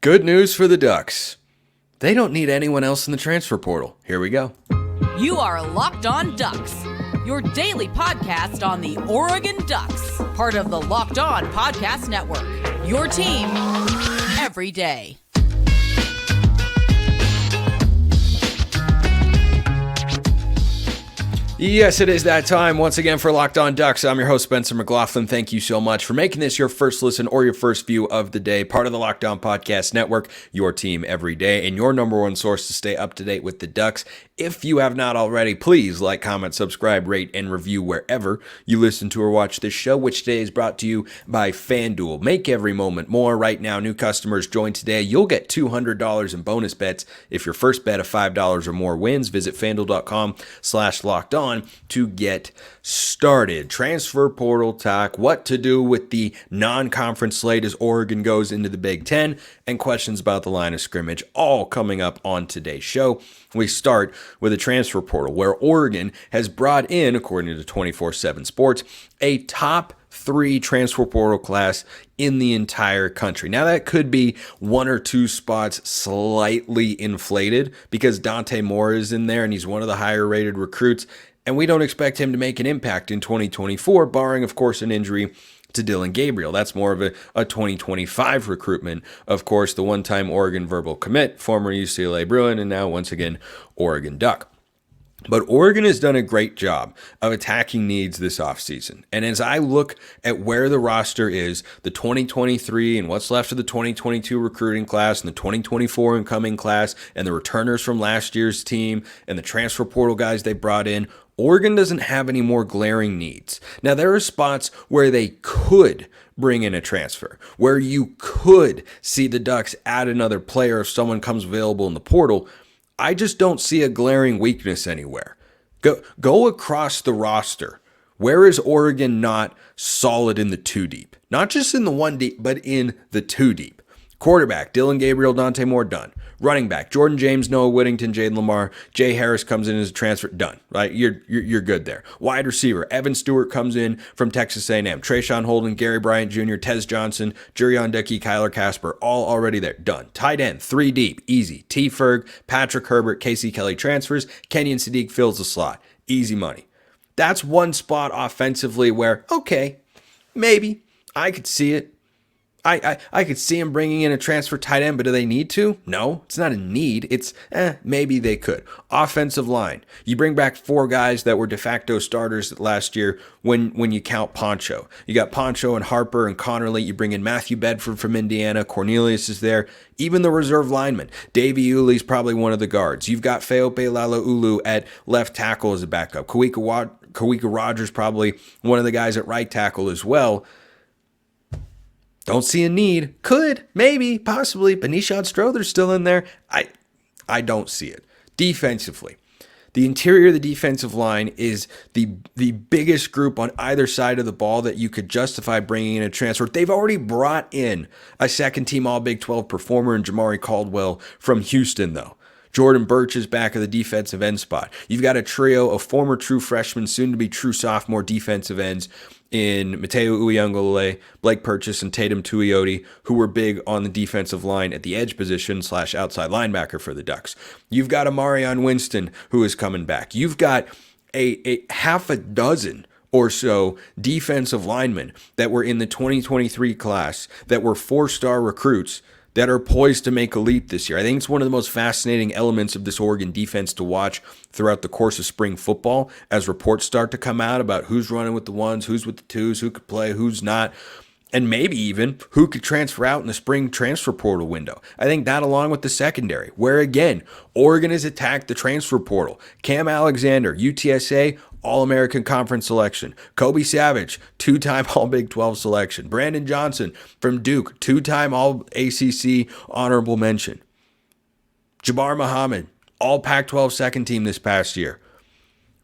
Good news for the Ducks. They don't need anyone else in the transfer portal. Here we go. You are Locked On Ducks, your daily podcast on the Oregon Ducks, part of the Locked On Podcast Network, your team every day. Yes, it is that time once again for Locked On Ducks. I'm your host, Spencer McLaughlin. Thank you so much for making this your first listen or your first view of the day. Part of the Locked On Podcast Network, your team every day, and your number one source to stay up to date with the Ducks. If you have not already, please like, comment, subscribe, rate, and review wherever you listen to or watch this show, which today is brought to you by FanDuel. Make every moment more. Right now, new customers join today. You'll get $200 in bonus bets if your first bet of $5 or more wins. Visit FanDuel.com/LockedOn to get started. Transfer portal talk, what to do with the non-conference slate as Oregon goes into the Big Ten, and questions about the line of scrimmage, all coming up on today's show. We start with the transfer portal, where Oregon has brought in, according to 24/7 Sports, a top 3 transfer portal class in the entire country. Now, that could be 1 or 2 spots slightly inflated because Dante Moore is in there and he's one of the higher rated recruits, and we don't expect him to make an impact in 2024, barring, of course, an injury to Dylan Gabriel. That's more of a 2025 recruitment. Of course, the one-time Oregon verbal commit, former UCLA Bruin, and now once again Oregon Duck. But Oregon has done a great job of attacking needs this offseason. And as I look at where the roster is, the 2023 and what's left of the 2022 recruiting class and the 2024 incoming class and the returners from last year's team and the transfer portal guys they brought in, Oregon doesn't have any more glaring needs. Now, there are spots where they could bring in a transfer, where you could see the Ducks add another player if someone comes available in the portal. I just don't see a glaring weakness anywhere. Go across the roster. Where is Oregon not solid in the 2 deep? Not just in the 1 deep, but in the 2 deep. Quarterback, Dylan Gabriel, Dante Moore, done. Running back, Jordan James, Noah Whittington, Jaden Lamar, Jay Harris comes in as a transfer, done. Right? You're good there. Wide receiver, Evan Stewart comes in from Texas A&M. Trayshawn Holden, Gary Bryant Jr., Tez Johnson, Jurion Dickey, Kyler Casper, all already there, done. Tight end, 3 deep, easy. T. Ferg, Patrick Herbert, Casey Kelly transfers, Kenyon Sadiq fills the slot, easy money. That's one spot offensively where, okay, maybe I could see it. I could see him bringing in a transfer tight end, but do they need to? No, it's not a need. It's, maybe they could. Offensive line. You bring back 4 guys that were de facto starters last year when you count Poncho. You got Poncho and Harper and Connerly. You bring in Matthew Bedford from Indiana. Cornelius is there. Even the reserve lineman. Davey Uli's probably one of the guards. You've got Feope Lalaulu at left tackle as a backup. Kawika Rogers probably one of the guys at right tackle as well. Don't see a need. Could, maybe, possibly. Benishad Strother's still in there. I don't see it. Defensively, the interior of the defensive line is the biggest group on either side of the ball that you could justify bringing in a transfer. They've already brought in a second-team All-Big 12 performer in Jamari Caldwell from Houston, though. Jordan Birch is back at the defensive end spot. You've got a trio of former true freshmen, soon-to-be true sophomore defensive ends in Mateo Uyunglele, Blake Purchase, and Tatum Tuioti, who were big on the defensive line at the edge position / outside linebacker for the Ducks. You've got a Marion Winston who is coming back. You've got a half a dozen or so defensive linemen that were in the 2023 class that were 4-star recruits that are poised to make a leap this year. I think it's one of the most fascinating elements of this Oregon defense to watch throughout the course of spring football as reports start to come out about who's running with the 1s, who's with the 2s, who could play, who's not, and maybe even who could transfer out in the spring transfer portal window. I think that along with the secondary, where again, Oregon has attacked the transfer portal. Cam Alexander, UTSA, All-American Conference selection. Kobe Savage, 2-time All-Big 12 selection. Brandon Johnson from Duke, 2-time All-ACC honorable mention. Jabbar Muhammad, All-Pac-12 second team this past year.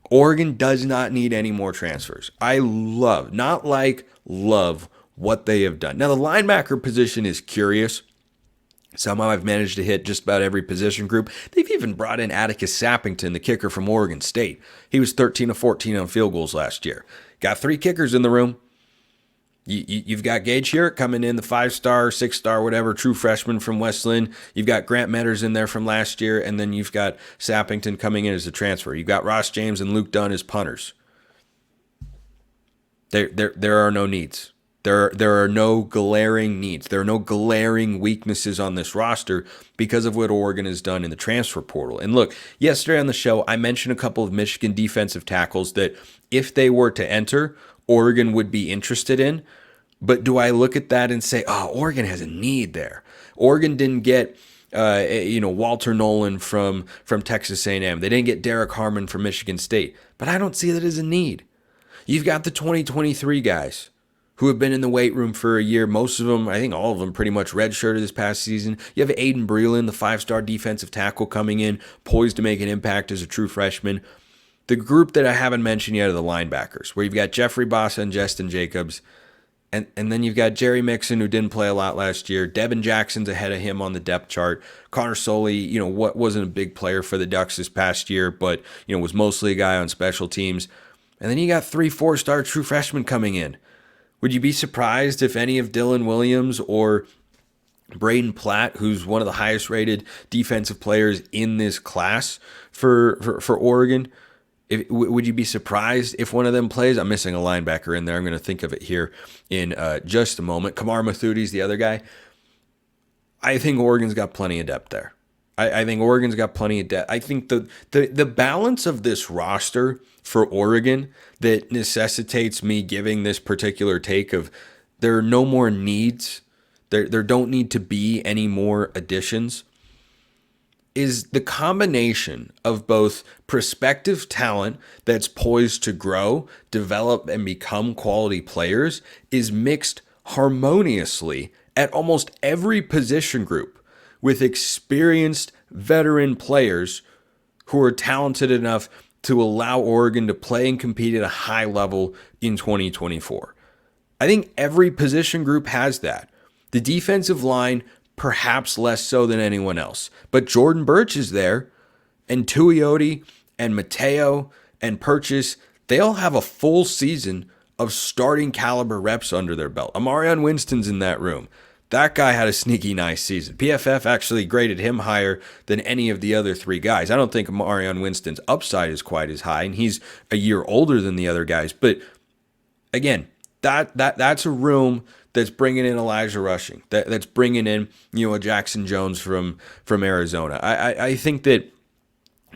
Oregon does not need any more transfers. I love what they have done. Now, the linebacker position is curious. Somehow I've managed to hit just about every position group. They've even brought in Atticus Sappington, the kicker from Oregon State. He was 13 of 14 on field goals last year. Got 3 kickers in the room. You've got Gage here coming in, the 5-star, 6-star, whatever, true freshman from Westland. You've got Grant Metters in there from last year, and then you've got Sappington coming in as a transfer. You've got Ross James and Luke Dunn as punters. There are no needs. There are no glaring needs. There are no glaring weaknesses on this roster because of what Oregon has done in the transfer portal. And look, yesterday on the show, I mentioned a couple of Michigan defensive tackles that if they were to enter, Oregon would be interested in. But do I look at that and say, oh, Oregon has a need there? Oregon didn't get Walter Nolan from Texas A&M. They didn't get Derek Harmon from Michigan State. But I don't see that as a need. You've got the 2023 guys who have been in the weight room for a year. Most of them, I think all of them, pretty much redshirted this past season. You have Aiden Breland, the 5-star defensive tackle, coming in, poised to make an impact as a true freshman. The group that I haven't mentioned yet are the linebackers, where you've got Jeffrey Bossa and Justin Jacobs. And then you've got Jerry Mixon, who didn't play a lot last year. Devin Jackson's ahead of him on the depth chart. Connor Soley, wasn't a big player for the Ducks this past year, but, was mostly a guy on special teams. And then you got 3 4-star true freshmen coming in. Would you be surprised if any of Dylan Williams or Braden Platt, who's one of the highest rated defensive players in this class for Oregon, would you be surprised if one of them plays? I'm missing a linebacker in there. I'm going to think of it here in just a moment. Kamar Mathuti's the other guy. I think Oregon's got plenty of depth there. I think Oregon's got plenty of depth. I think the balance of this roster for Oregon that necessitates me giving this particular take of there are no more needs, there don't need to be any more additions, is the combination of both prospective talent that's poised to grow, develop, and become quality players is mixed harmoniously at almost every position group with experienced veteran players who are talented enough to allow Oregon to play and compete at a high level in 2024. I think every position group has that. The defensive line, perhaps less so than anyone else. But Jordan Birch is there, and Tuioti and Mateo and Purchase, they all have a full season of starting caliber reps under their belt. Amarion Winston's in that room. That guy had a sneaky nice season. PFF actually graded him higher than any of the other 3 guys. I don't think Amarion Winston's upside is quite as high, and he's a year older than the other guys. But again, that's a room that's bringing in Elijah Rushing, that's bringing in a Jackson Jones from Arizona. I think that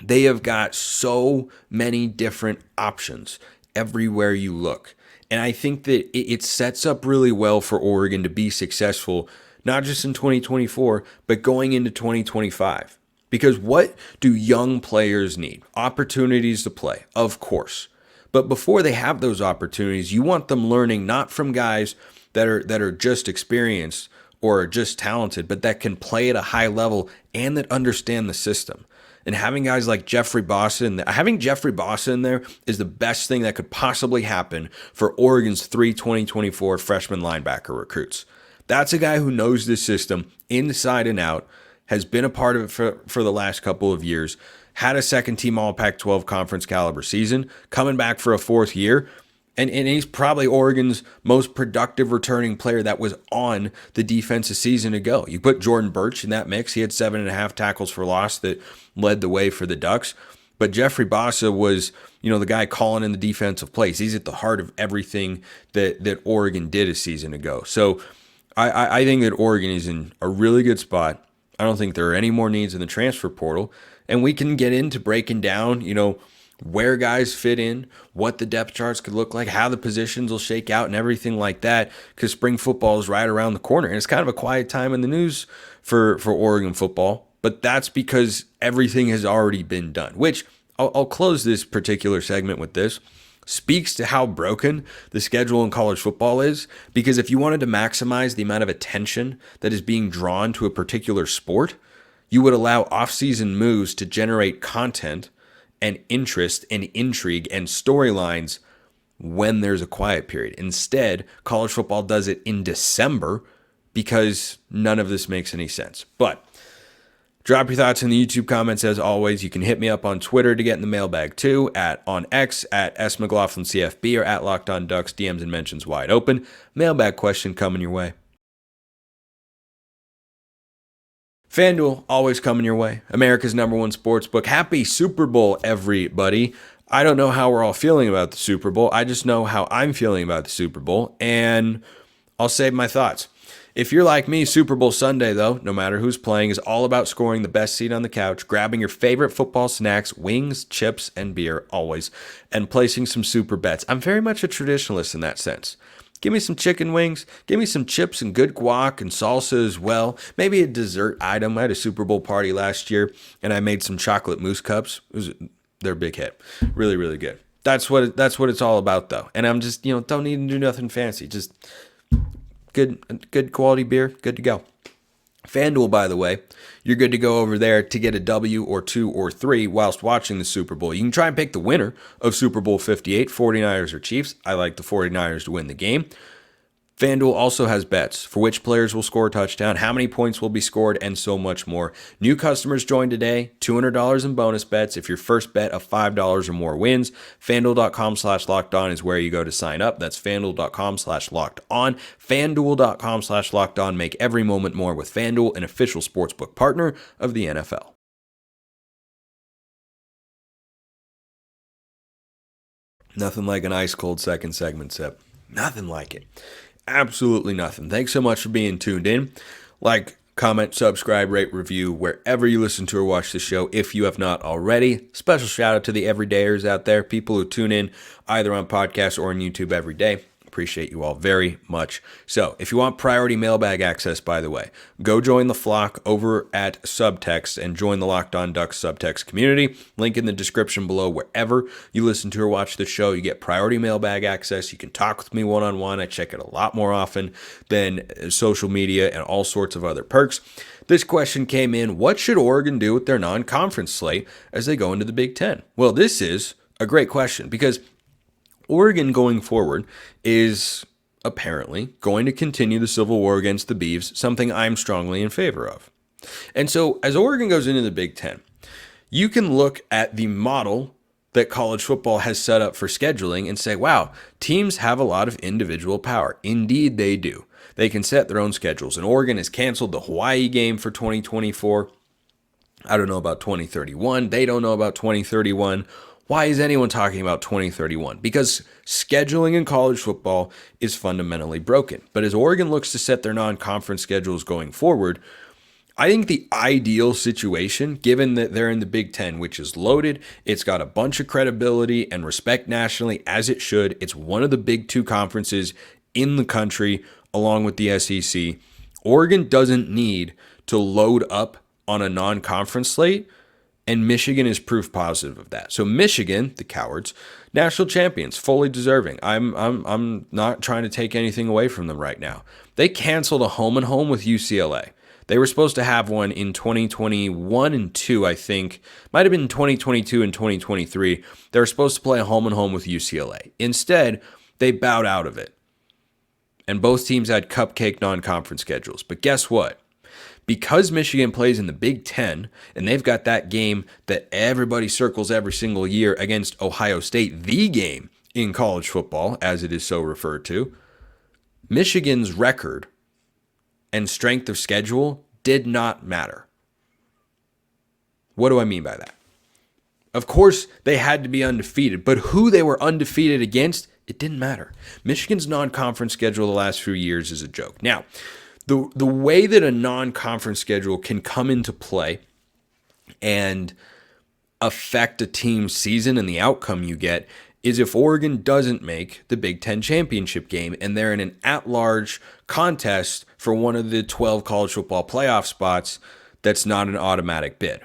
they have got so many different options everywhere you look. And I think that it sets up really well for Oregon to be successful, not just in 2024, but going into 2025. Because what do young players need? Opportunities to play, of course. But before they have those opportunities, you want them learning not from guys that are just experienced or just talented, but that can play at a high level and that understand the system. And having guys like Jeffrey Bossa in there is the best thing that could possibly happen for Oregon's 3 2024 freshman linebacker recruits. That's a guy who knows this system inside and out, has been a part of it for the last couple of years, had a second-team All-Pac-12 conference caliber season, coming back for a 4th year, and he's probably Oregon's most productive returning player that was on the defense a season ago. You put Jordan Birch in that mix. He had 7.5 tackles for loss that led the way for the Ducks. But Jeffrey Bossa was, the guy calling in the defensive plays. He's at the heart of everything that Oregon did a season ago. So I think that Oregon is in a really good spot. I don't think there are any more needs in the transfer portal. And we can get into breaking down, where guys fit in, what the depth charts could look like, how the positions will shake out and everything like that, because spring football is right around the corner. And it's kind of a quiet time in the news for Oregon football, but that's because everything has already been done, which I'll close this particular segment with this. Speaks to how broken the schedule in college football is, because if you wanted to maximize the amount of attention that is being drawn to a particular sport, you would allow offseason moves to generate content and interest and intrigue and storylines when there's a quiet period. Instead, college football does it in December because none of this makes any sense. But Drop your thoughts in the YouTube comments as always. You can hit me up on Twitter to get in the mailbag too, on X at @SMcLaughlinCFB or at Locked On Ducks. DMs and mentions wide open. Mailbag question coming your way. FanDuel, always coming your way. America's #1 sportsbook. Happy Super Bowl, everybody. I don't know how we're all feeling about the Super Bowl. I just know how I'm feeling about the Super Bowl, and I'll save my thoughts. If you're like me, Super Bowl Sunday, though, no matter who's playing, is all about scoring the best seat on the couch, grabbing your favorite football snacks, wings, chips, and beer, always, and placing some super bets. I'm very much a traditionalist in that sense. Give me some chicken wings, give me some chips and good guac and salsa as well. Maybe a dessert item. I had a Super Bowl party last year, and I made some chocolate mousse cups. They're a big hit. Really, really good. That's what it's all about, though. And I'm just, don't need to do nothing fancy. Just good quality beer, good to go. FanDuel, by the way, you're good to go over there to get a W or 2 or 3 whilst watching the Super Bowl. You can try and pick the winner of Super Bowl 58, 49ers or Chiefs. I like the 49ers to win the game. FanDuel also has bets for which players will score a touchdown, how many points will be scored, and so much more. New customers join today, $200 in bonus bets if your first bet of $5 or more wins. FanDuel.com/lockedon is where you go to sign up. That's FanDuel.com/lockedon. FanDuel.com/lockedon. Make every moment more with FanDuel, an official sportsbook partner of the NFL. Nothing like an ice cold second segment sip. Nothing like it. Absolutely nothing. Thanks so much for being tuned in. Like, comment, subscribe, rate, review, wherever you listen to or watch the show if you have not already. Special shout out to the everydayers out there, people who tune in either on podcast or on YouTube every day. Appreciate you all very much. So if you want priority mailbag access, by the way, go join the flock over at SUBTEXT and join the Locked On Ducks SUBTEXT community. Link in the description below. Wherever you listen to or watch the show, you get priority mailbag access. You can talk with me one-on-one. I check it a lot more often than social media and all sorts of other perks. This question came in: what should Oregon do with their non-conference slate as they go into the Big Ten? Well, this is a great question because Oregon going forward is apparently going to continue the civil war against the Beavs, something I'm strongly in favor of. And so as Oregon goes into the Big Ten, you can look at the model that college football has set up for scheduling and say, wow, teams have a lot of individual power. Indeed, they do. They can set their own schedules. And Oregon has canceled the Hawaii game for 2024. I don't know about 2031. They don't know about 2031. Why is anyone talking about 2031? Because scheduling in college football is fundamentally broken. But as Oregon looks to set their non-conference schedules going forward, I think the ideal situation, given that they're in the Big Ten, which is loaded, it's got a bunch of credibility and respect nationally, as it should. It's one of the big two conferences in the country, along with the SEC. Oregon doesn't need to load up on a non-conference slate, and Michigan is proof positive of that. So Michigan, the cowards, national champions, fully deserving. I'm not trying to take anything away from them right now. They canceled a home and home with UCLA. They were supposed to have one in 2021 and 2, I think. Might have been 2022 and 2023. They were supposed to play a home and home with UCLA. Instead, they bowed out of it. And both teams had cupcake non-conference schedules. But guess what? Because Michigan plays in the Big Ten, and they've got that game that everybody circles every single year against Ohio State, the game in college football, as it is so referred to, Michigan's record and strength of schedule did not matter. What do I mean by that? Of course, they had to be undefeated, but who they were undefeated against, it didn't matter. Michigan's non-conference schedule the last few years is a joke. Now, the way that a non-conference schedule can come into play and affect a team's season and the outcome you get is if Oregon doesn't make the Big Ten championship game and they're in an at-large contest for one of the 12 college football playoff spots that's not an automatic bid.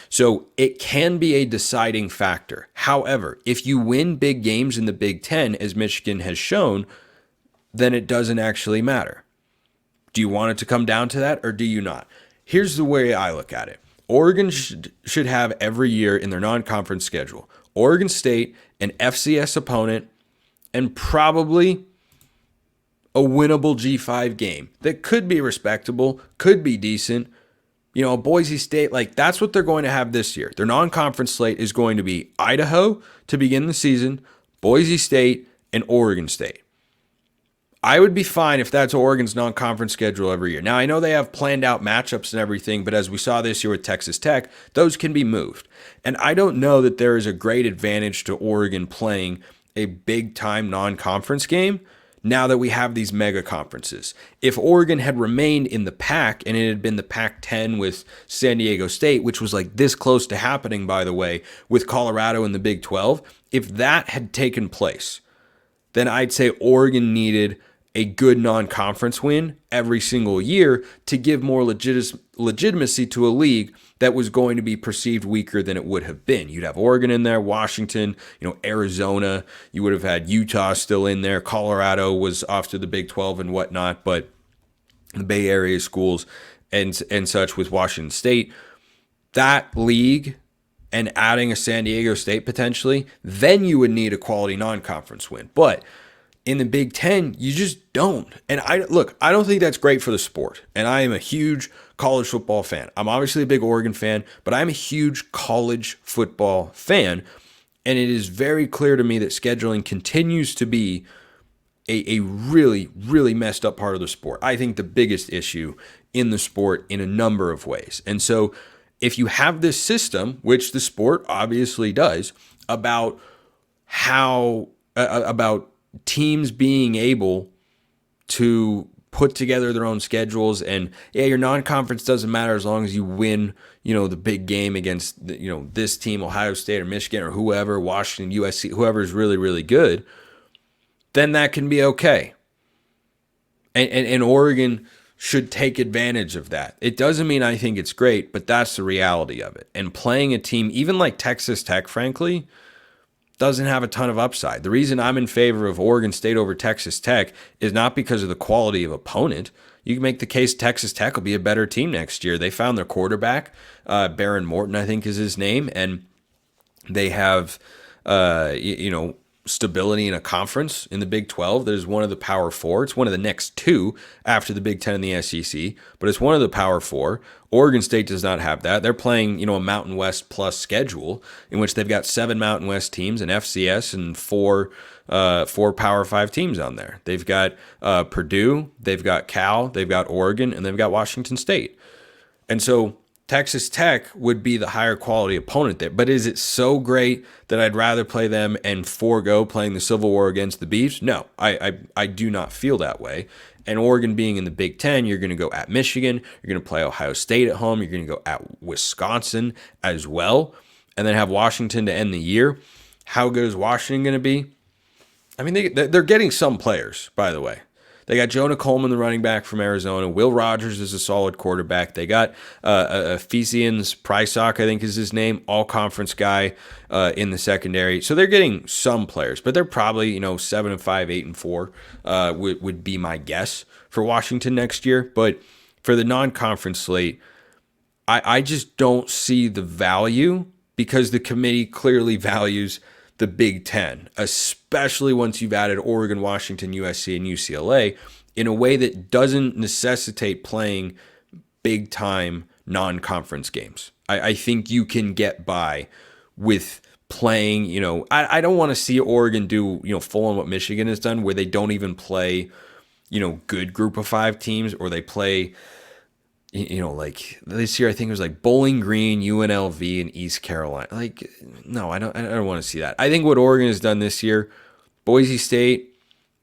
So it can be a deciding factor. However, if you win big games in the Big Ten, as Michigan has shown, then it doesn't actually matter. Do you want it to come down to that or do you not? Here's the way I look at it. Oregon should have every year in their non-conference schedule Oregon State, an FCS opponent, and probably a winnable G5 game that could be respectable, could be decent, Boise State, like that's what they're going to have this year. Their non-conference slate is going to be Idaho to begin the season, Boise State, and Oregon State. I would be fine if that's Oregon's non-conference schedule every year. Now, I know they have planned out matchups and everything, but as we saw this year with Texas Tech, those can be moved. And I don't know that there is a great advantage to Oregon playing a big-time non-conference game now that we have these mega conferences. If Oregon had remained in the Pac and it had been the Pac-10 with San Diego State, which was like this close to happening, by the way, with Colorado in the Big 12, if that had taken place, then I'd say Oregon needed a good non-conference win every single year to give more legitimacy to a league that was going to be perceived weaker than it would have been. You'd have Oregon in there, Washington, Arizona. You would have had Utah still in there. Colorado was off to the Big 12 and whatnot, but the Bay Area schools and such with Washington State. That league and adding a San Diego State potentially, then you would need a quality non-conference win. But in the Big Ten, you just don't. And I don't think that's great for the sport. And I am a huge college football fan. I'm obviously a big Oregon fan, but I'm a huge college football fan. And it is very clear to me that scheduling continues to be a really, really messed up part of the sport. I think the biggest issue in the sport in a number of ways. And so if you have this system, which the sport obviously does, about teams being able to put together their own schedules, and your non-conference doesn't matter as long as you win, the big game against, this team, Ohio State or Michigan or whoever, Washington, USC, whoever is really, really good, then that can be okay. And Oregon should take advantage of that. It doesn't mean I think it's great, but that's the reality of it. And playing a team, even like Texas Tech, frankly, doesn't have a ton of upside. The reason I'm in favor of Oregon State over Texas Tech is not because of the quality of opponent. You can make the case Texas Tech will be a better team next year. They found their quarterback, Baron Morton, I think is his name, and they have, stability in a conference in the Big 12 that is one of the Power Four. It's one of the next two after the Big 10 and the SEC, but it's one of the Power Four. Oregon State does not have that. They're playing, a Mountain West plus schedule in which they've got 7 Mountain West teams, an FCS, and four Power 5 teams on there. They've got Purdue, they've got Cal, they've got Oregon, and they've got Washington State. And so Texas Tech would be the higher quality opponent there. But is it so great that I'd rather play them and forego playing the Civil War against the Beavs? No, I do not feel that way. And Oregon being in the Big Ten, you're going to go at Michigan, you're going to play Ohio State at home, you're going to go at Wisconsin as well, and then have Washington to end the year. How good is Washington going to be? I mean, they're getting some players, by the way. They got Jonah Coleman, the running back from Arizona. Will Rogers is a solid quarterback. They got Ephesians Prysock, I think is his name, all-conference guy in the secondary. So they're getting some players, but they're probably 7-5, 8-4 would be my guess for Washington next year. But for the non-conference slate, I just don't see the value because the committee clearly values the Big Ten, especially once you've added Oregon, Washington, USC, and UCLA in a way that doesn't necessitate playing big-time non-conference games. I think you can get by with playing, I don't want to see Oregon do, full on what Michigan has done where they don't even play, good group of 5 teams, or they play, like this year, I think it was like Bowling Green, UNLV, and East Carolina. Like, no, I don't want to see that. I think what Oregon has done this year, Boise State,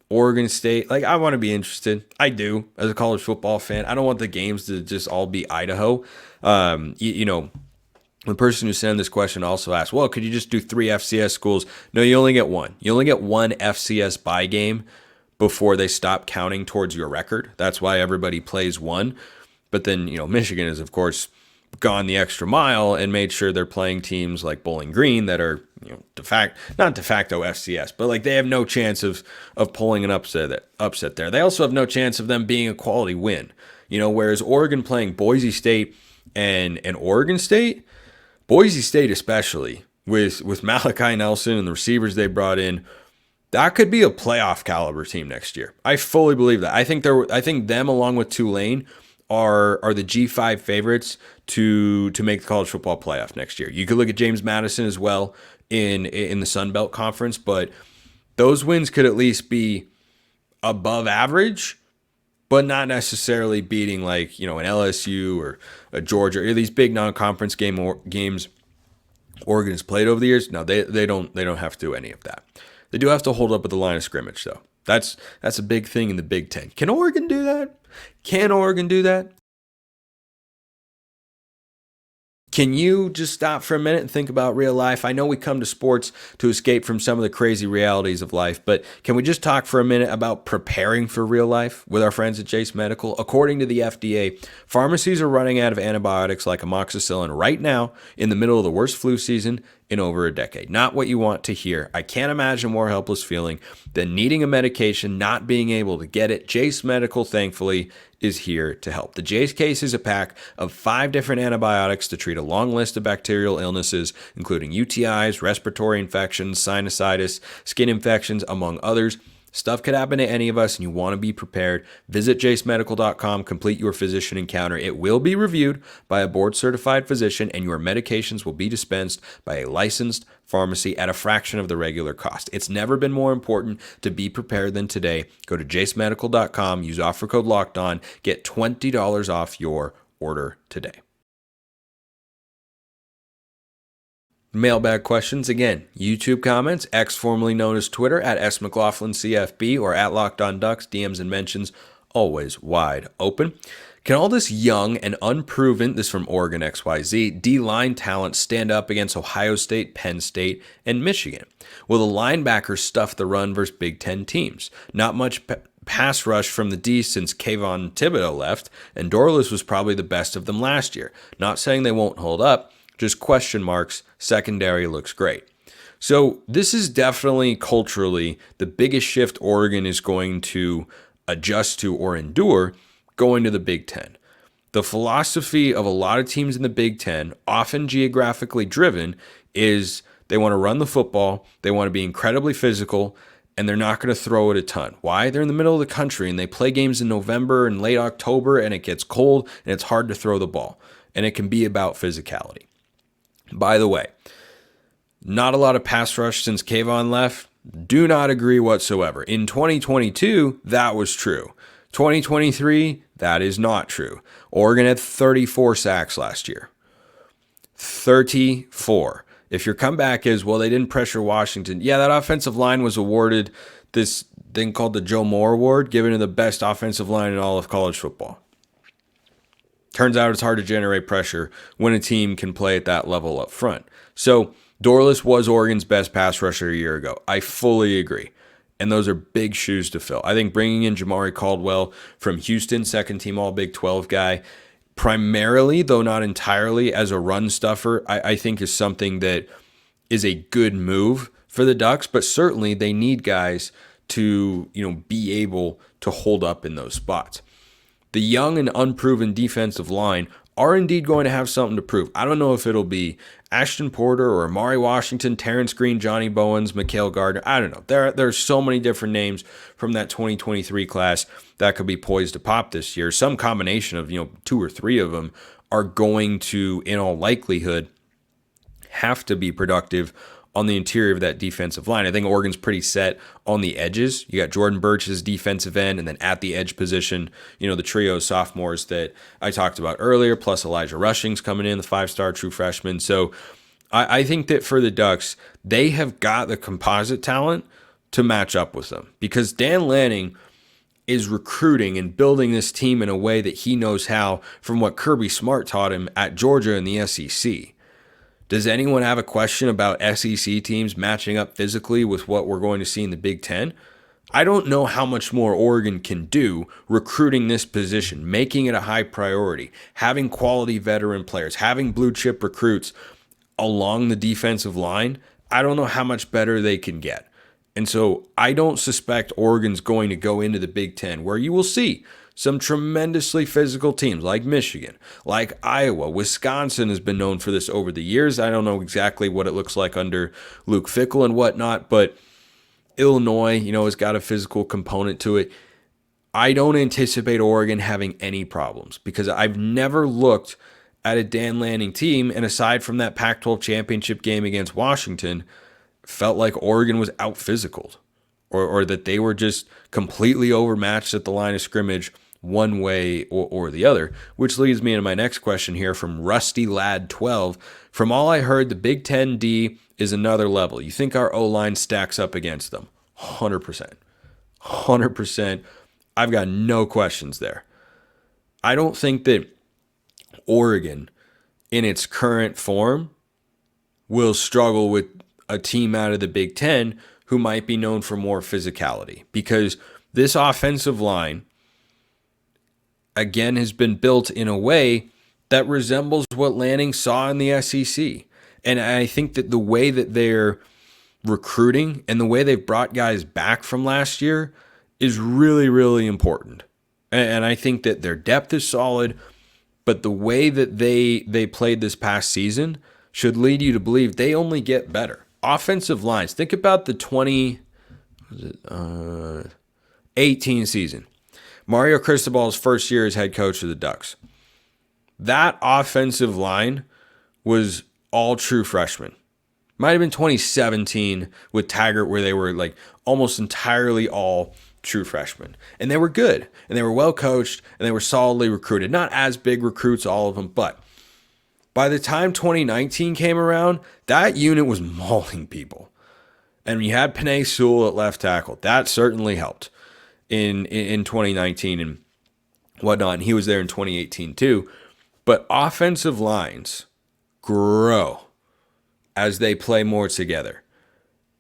Oregon State, like I want to be interested. I do as a college football fan. I don't want the games to just all be Idaho. The person who sent this question also asked, well, could you just do 3 FCS schools? No, you only get one. You only get one FCS bye game before they stop counting towards your record. That's why everybody plays one. But then, Michigan has, of course, gone the extra mile and made sure they're playing teams like Bowling Green that are, not de facto FCS, but like they have no chance of pulling an upset there. They also have no chance of them being a quality win. Whereas Oregon playing Boise State and Oregon State, Boise State especially, with Malachi Nelson and the receivers they brought in, that could be a playoff caliber team next year. I fully believe that. I think them along with Tulane are the G5 favorites to make the college football playoff next year. You could look at James Madison as well in the Sun Belt Conference, but those wins could at least be above average, but not necessarily beating like, an LSU or a Georgia or these big non-conference games Oregon has played over the years. No, they don't have to do any of that. They do have to hold up at the line of scrimmage, though. That's a big thing in the Big Ten. Can Oregon do that? Can Oregon do that? Can you just stop for a minute and think about real life? I know we come to sports to escape from some of the crazy realities of life, but can we just talk for a minute about preparing for real life with our friends at Chase Medical? According to the FDA, pharmacies are running out of antibiotics like amoxicillin right now in the middle of the worst flu season in over a decade. Not what you want to hear. I can't imagine a more helpless feeling than needing a medication, not being able to get it. Chase Medical, thankfully, is here to help. The Jace case is a pack of 5 different antibiotics to treat a long list of bacterial illnesses, including UTIs, respiratory infections, sinusitis, skin infections, among others. Stuff could happen to any of us, and you want to be prepared. Visit jacemedical.com, complete your physician encounter. It will be reviewed by a board-certified physician, and your medications will be dispensed by a licensed pharmacy at a fraction of the regular cost. It's never been more important to be prepared than today. Go to jacemedical.com, use offer code LOCKEDON, get $20 off your order today. Mailbag questions, again, YouTube comments, X formerly known as Twitter, at @SMcLaughlinCFB or at LockedOnDucks, DMs and mentions always wide open. Can all this young and unproven, this from Oregon XYZ, D-line talent stand up against Ohio State, Penn State, and Michigan? Will the linebackers stuff the run versus Big Ten teams? Not much pass rush from the D since Kayvon Thibodeau left, and Dorlus was probably the best of them last year. Not saying they won't hold up, just question marks. Secondary looks great. So this is definitely culturally the biggest shift Oregon is going to adjust to or endure going to the Big Ten. The philosophy of a lot of teams in the Big Ten, often geographically driven, is they want to run the football, they want to be incredibly physical, and they're not going to throw it a ton. Why? They're in the middle of the country, and they play games in November and late October, and it gets cold, and it's hard to throw the ball. And it can be about physicality. By the way, not a lot of pass rush since Kayvon left. Do not agree whatsoever. In 2022, that was true. 2023, that is not true. Oregon had 34 sacks last year. 34. If your comeback is, well, they didn't pressure Washington. Yeah, that offensive line was awarded this thing called the Joe Moore Award, given to the best offensive line in all of college football. Turns out it's hard to generate pressure when a team can play at that level up front. So Dorlus was Oregon's best pass rusher a year ago. I fully agree. And those are big shoes to fill. I think bringing in Jamari Caldwell from Houston, second team All Big 12 guy, primarily, though not entirely, as a run stuffer, I think is something that is a good move for the Ducks. But certainly they need guys to, be able to hold up in those spots. The young and unproven defensive line are indeed going to have something to prove. I don't know if it'll be Ashton Porter or Amari Washington, Terrence Green, Johnny Bowens, Mikael Gardner. I don't know. There's so many different names from that 2023 class that could be poised to pop this year. Some combination of 2 or 3 of them are going to, in all likelihood, have to be productive on the interior of that defensive line. I think Oregon's pretty set on the edges. You got Jordan Birch as defensive end, and then at the edge position, the trio of sophomores that I talked about earlier, plus Elijah Rushing's coming in, the 5-star true freshman. So I think that for the Ducks, they have got the composite talent to match up with them, because Dan Lanning is recruiting and building this team in a way that he knows how from what Kirby Smart taught him at Georgia in the SEC. Does anyone have a question about SEC teams matching up physically with what we're going to see in the Big Ten? I don't know how much more Oregon can do recruiting this position, making it a high priority, having quality veteran players, having blue chip recruits along the defensive line. I don't know how much better they can get. And so I don't suspect Oregon's going to go into the Big Ten, where you will see some tremendously physical teams like Michigan, like Iowa. Wisconsin has been known for this over the years. I don't know exactly what it looks like under Luke Fickell and whatnot, but Illinois, has got a physical component to it. I don't anticipate Oregon having any problems because I've never looked at a Dan Lanning team, and aside from that Pac-12 championship game against Washington, felt like Oregon was out-physicaled or that they were just completely overmatched at the line of scrimmage one way or the other, which leads me into my next question here from Rusty Lad 12. From all I heard, the Big Ten D is another level. You think our O-line stacks up against them? 100%. 100%. I've got no questions there. I don't think that Oregon, in its current form, will struggle with a team out of the Big Ten who might be known for more physicality, because this offensive line, again, has been built in a way that resembles what Lanning saw in the SEC. And I think that the way that they're recruiting and the way they've brought guys back from last year is really, really important. And I think that their depth is solid, but the way that they played this past season should lead you to believe they only get better. Offensive lines, think about the 2018 season. Mario Cristobal's first year as head coach of the Ducks. That offensive line was all true freshmen. Might have been 2017 with Taggart where they were like almost entirely all true freshmen. And they were good, and they were well coached, and they were solidly recruited. Not as big recruits, all of them, but by the time 2019 came around, that unit was mauling people. And you had Penei Sewell at left tackle. That certainly helped in 2019 and whatnot. And he was there in 2018 too. But offensive lines grow as they play more together.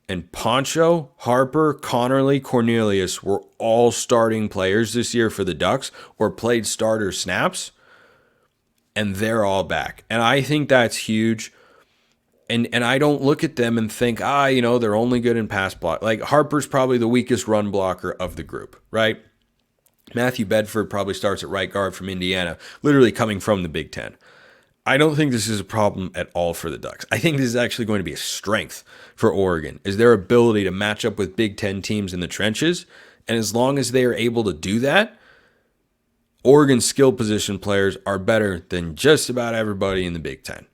And Poncho, Harper, Connerly, Cornelius were all starting players this year for the Ducks or played starter snaps. And they're all back. And I think that's huge. And I don't look at them and think, they're only good in pass block. Like Harper's probably the weakest run blocker of the group, right? Matthew Bedford probably starts at right guard from Indiana, literally coming from the Big Ten. I don't think this is a problem at all for the Ducks. I think this is actually going to be a strength for Oregon, is their ability to match up with Big Ten teams in the trenches. And as long as they are able to do that, Oregon's skill position players are better than just about everybody in the Big Ten.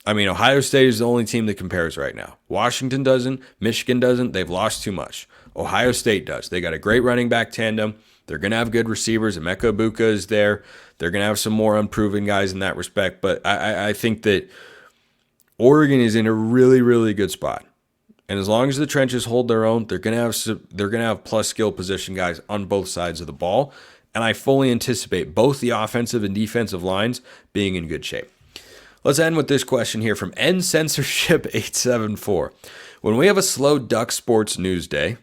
I mean, Ohio State is the only team that compares right now. Washington doesn't. Michigan doesn't. They've lost too much. Ohio State does. They got a great running back tandem. They're going to have good receivers. Emeka Egbuka is there. They're going to have some more unproven guys in that respect. But I think that Oregon is in a really, really good spot. And as long as the trenches hold their own, they're going to have plus skill position guys on both sides of the ball. And I fully anticipate both the offensive and defensive lines being in good shape. Let's end with this question here from NCensorship874. When we have a slow Duck Sports News Day,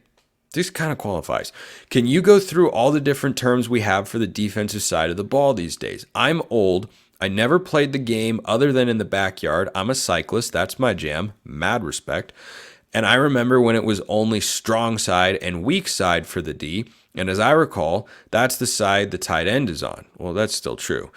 this kind of qualifies. Can you go through all the different terms we have for the defensive side of the ball these days? I'm old. I never played the game other than in the backyard. I'm a cyclist. That's my jam. Mad respect. And I remember when it was only strong side and weak side for the D. And as I recall, that's the side the tight end is on. Well, that's still true.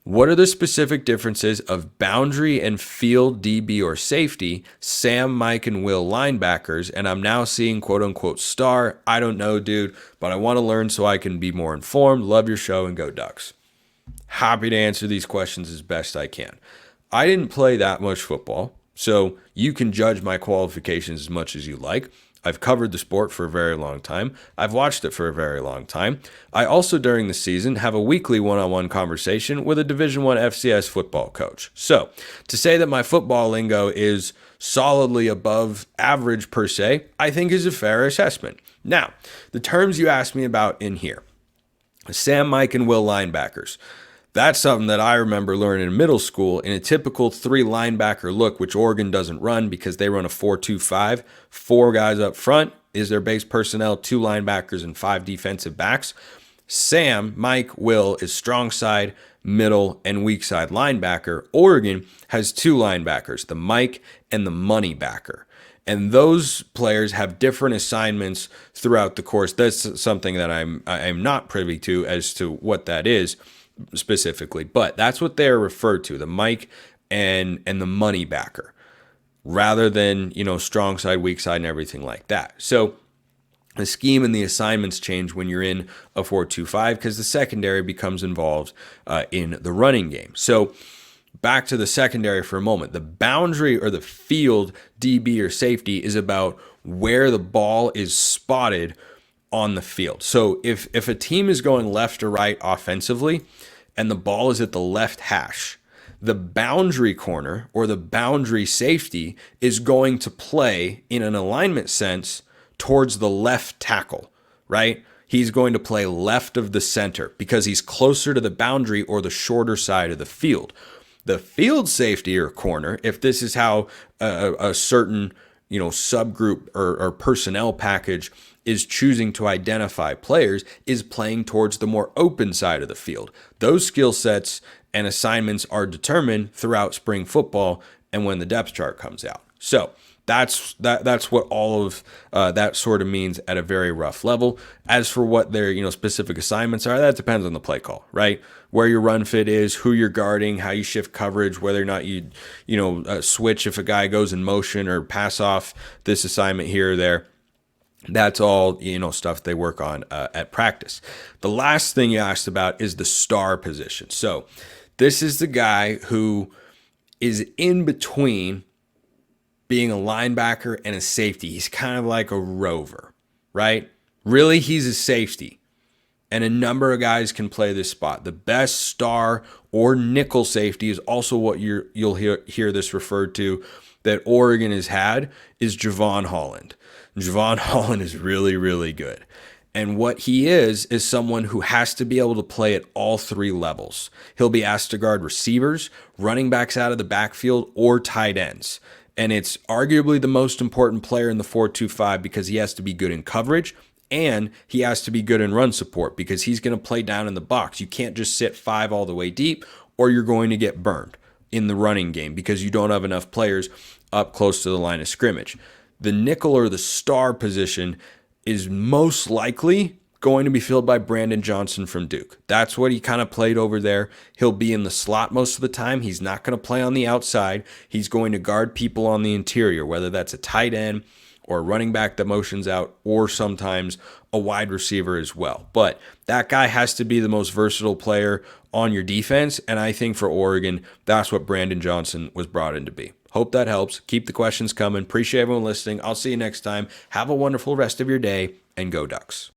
What are the specific differences of boundary and field DB or safety, Sam, Mike, and Will linebackers? And I'm now seeing quote-unquote star. I don't know, dude, but I want to learn so I can be more informed. Love your show and go Ducks. Happy to answer these questions as best I can. I didn't play that much football, so you can judge my qualifications as much as you like. I've covered the sport for a very long time. I've watched it for a very long time. I also, during the season, have a weekly one-on-one conversation with a Division I FCS football coach. So, to say that my football lingo is solidly above average per se, I think is a fair assessment. Now, the terms you asked me about in here, Sam, Mike, and Will linebackers. That's something that I remember learning in middle school in a typical 3 linebacker look, which Oregon doesn't run because they run a 4-2-5. 4 guys up front is their base personnel, 2 linebackers and 5 defensive backs. Sam, Mike, Will is strong side, middle, and weak side linebacker. Oregon has 2 linebackers, the Mike and the money backer. And those players have different assignments throughout the course. That's something that I'm not privy to as to what that is specifically, but that's what they're referred to, the Mike and the money backer, rather than, strong side, weak side, and everything like that. So the scheme and the assignments change when you're in a 4-2-5 because the secondary becomes involved in the running game. So back to the secondary for a moment. The boundary or the field DB or safety is about where the ball is spotted on the field. So if a team is going left or right offensively and the ball is at the left hash, the boundary corner or the boundary safety is going to play in an alignment sense towards the left tackle, right? He's going to play left of the center because he's closer to the boundary or the shorter side of the field. The field safety or corner, if this is how a certain subgroup or personnel package is choosing to identify players, is playing towards the more open side of the field. Those skill sets and assignments are determined throughout spring football and when the depth chart comes out. So that's what all of that sort of means at a very rough level. As for what their specific assignments are, that depends on the play call, right? Where your run fit is, who you're guarding, how you shift coverage, whether or not you switch if a guy goes in motion or pass off this assignment here or there. That's all stuff they work on at practice. The last thing you asked about is the star position. So this is the guy who is in between being a linebacker and a safety. He's kind of like a rover, right? Really, he's a safety. And a number of guys can play this spot. The best star or nickel safety is also what you'll hear this referred to that Oregon has had is Javon Holland. Javon Holland is really, really good. And what he is someone who has to be able to play at all three levels. He'll be asked to guard receivers, running backs out of the backfield, or tight ends. And it's arguably the most important player in the 4-2-5 because he has to be good in coverage and he has to be good in run support because he's going to play down in the box. You can't just sit 5 all the way deep or you're going to get burned in the running game because you don't have enough players up close to the line of scrimmage. The nickel or the star position is most likely going to be filled by Brandon Johnson from Duke. That's what he kind of played over there. He'll be in the slot most of the time. He's not going to play on the outside. He's going to guard people on the interior, whether that's a tight end or a running back that motions out or sometimes a wide receiver as well. But that guy has to be the most versatile player on your defense, and I think for Oregon, that's what Brandon Johnson was brought in to be. Hope that helps. Keep the questions coming. Appreciate everyone listening. I'll see you next time. Have a wonderful rest of your day, and go Ducks.